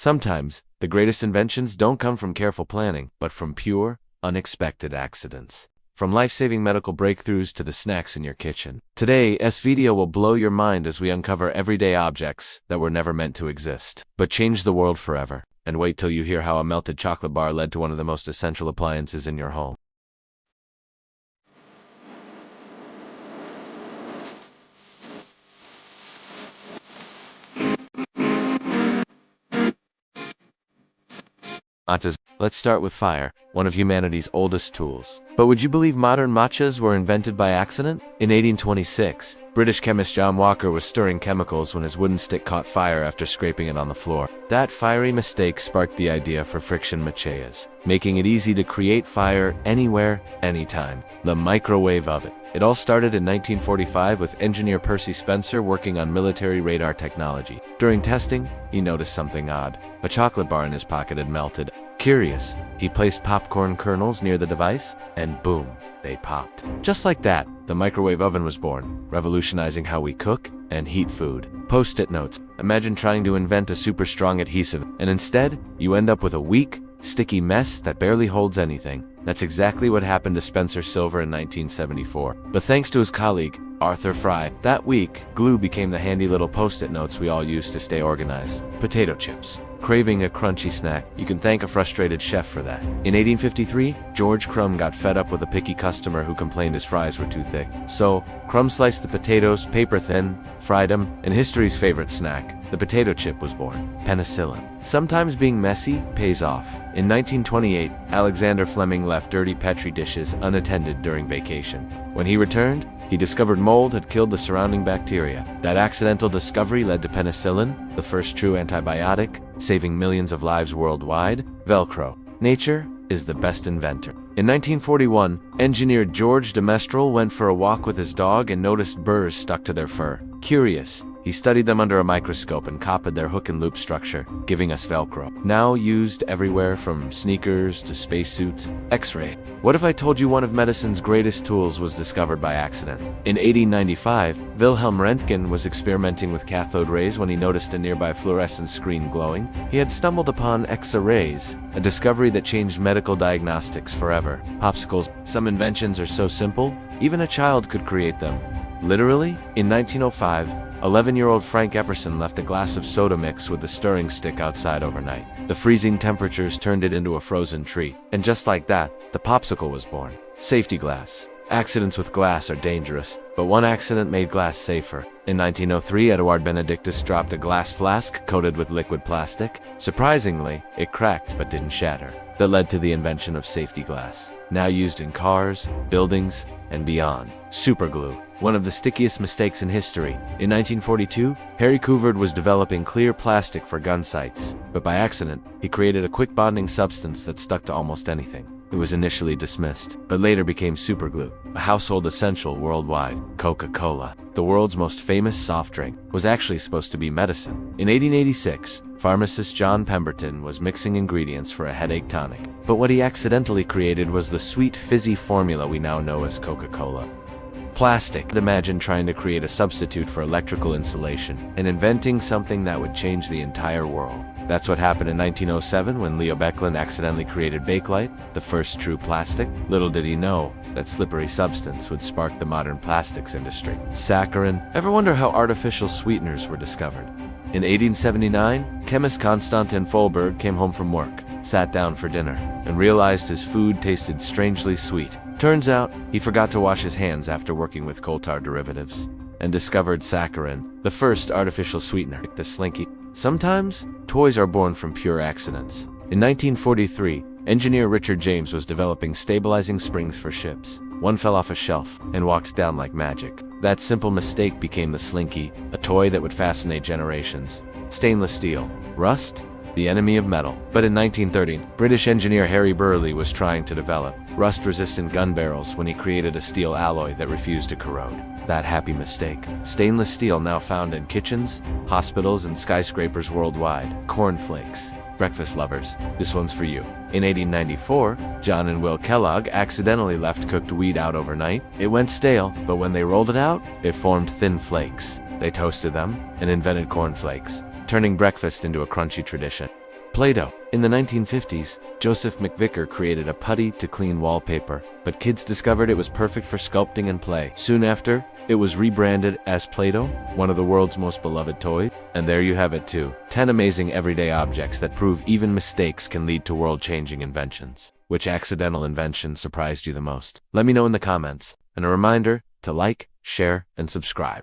Sometimes, the greatest inventions don't come from careful planning, but from pure, unexpected accidents. From life-saving medical breakthroughs to the snacks in your kitchen. Today's video will blow your mind as we uncover everyday objects that were never meant to exist, but changed the world forever. And wait till you hear how a melted chocolate bar led to one of the most essential appliances in your home. Matchas. Let's start with fire, one of humanity's oldest tools. But would you believe modern matchas were invented by accident? In 1826, British chemist John Walker was stirring chemicals when his wooden stick caught fire after scraping it on the floor. That fiery mistake sparked the idea for friction matchas, making it easy to create fire anywhere, anytime. The microwave oven. It all started in 1945 with engineer Percy Spencer working on military radar technology. During testing, he noticed something odd. A chocolate bar in his pocket had melted. Curious, he placed popcorn kernels near the device, and boom, they popped. Just like that, the microwave oven was born, revolutionizing how we cook and heat food. Post-it notes. Imagine trying to invent a super strong adhesive, and instead, you end up with a weak, sticky mess that barely holds anything. That's exactly what happened to Spencer Silver in 1974. But thanks to his colleague, Arthur Fry, that week, glue became the handy little post-it notes we all use to stay organized. Potato chips. Craving a crunchy snack? You can thank a frustrated chef for that. In 1853, George Crumb got fed up with a picky customer who complained his fries were too thick. So, Crumb sliced the potatoes paper thin, fried them, and history's favorite snack, the potato chip, was born. Penicillin. Sometimes being messy pays off. In 1928, Alexander Fleming left dirty Petri dishes unattended during vacation. When he returned, he discovered mold had killed the surrounding bacteria. That accidental discovery led to penicillin, the first true antibiotic, saving millions of lives worldwide. Velcro. Nature is the best inventor. In 1941, engineer George de Mestral went for a walk with his dog and noticed burrs stuck to their fur. Curious, he studied them under a microscope and copied their hook and loop structure, giving us Velcro. Now used everywhere from sneakers to spacesuits. X-ray. What if I told you one of medicine's greatest tools was discovered by accident? In 1895, Wilhelm Röntgen was experimenting with cathode rays when he noticed a nearby fluorescent screen glowing. He had stumbled upon X-rays, a discovery that changed medical diagnostics forever. Popsicles. Some inventions are so simple, even a child could create them. Literally, in 1905, 11-year-old Frank Epperson left a glass of soda mix with a stirring stick outside overnight. The freezing temperatures turned it into a frozen treat. And just like that, the popsicle was born. Safety glass. Accidents with glass are dangerous, but one accident made glass safer. In 1903, Eduard Benedictus dropped a glass flask coated with liquid plastic. Surprisingly, it cracked but didn't shatter. That led to the invention of safety glass, now used in cars, buildings, and beyond. Superglue. One of the stickiest mistakes in history. In 1942, Harry Couvard was developing clear plastic for gun sights, but by accident, he created a quick bonding substance that stuck to almost anything. It was initially dismissed, but later became superglue, a household essential worldwide. Coca-Cola, the world's most famous soft drink, was actually supposed to be medicine. In 1886, pharmacist John Pemberton was mixing ingredients for a headache tonic, but what he accidentally created was the sweet, fizzy formula we now know as Coca-Cola. Plastic. Imagine trying to create a substitute for electrical insulation and inventing something that would change the entire world. That's what happened in 1907 when Leo Becklin accidentally created Bakelite, the first true plastic. Little did he know that slippery substance would spark the modern plastics industry. Saccharin. Ever wonder how artificial sweeteners were discovered? In 1879, chemist Konstantin Fölberg came home from work, sat down for dinner, and realized his food tasted strangely sweet. Turns out, he forgot to wash his hands after working with coal tar derivatives, and discovered saccharin, the first artificial sweetener, the Slinky. Sometimes, toys are born from pure accidents. In 1943, engineer Richard James was developing stabilizing springs for ships. One fell off a shelf and walked down like magic. That simple mistake became the Slinky, a toy that would fascinate generations. Stainless steel. Rust? The enemy of metal. But in 1930, British engineer Harry Burley was trying to develop rust-resistant gun barrels when he created a steel alloy that refused to corrode. That happy mistake. Stainless steel now found in kitchens, hospitals, and skyscrapers worldwide. Cornflakes. Breakfast lovers, this one's for you. In 1894, John and Will Kellogg accidentally left cooked wheat out overnight. It went stale, but when they rolled it out, it formed thin flakes. They toasted them and invented cornflakes, turning breakfast into a crunchy tradition. Play-Doh. In the 1950s, Joseph McVicker created a putty to clean wallpaper, but kids discovered it was perfect for sculpting and play. Soon after, it was rebranded as Play-Doh, one of the world's most beloved toys. And there you have it too. 10 amazing everyday objects that prove even mistakes can lead to world-changing inventions. Which accidental invention surprised you the most? Let me know in the comments. And a reminder to like, share, and subscribe.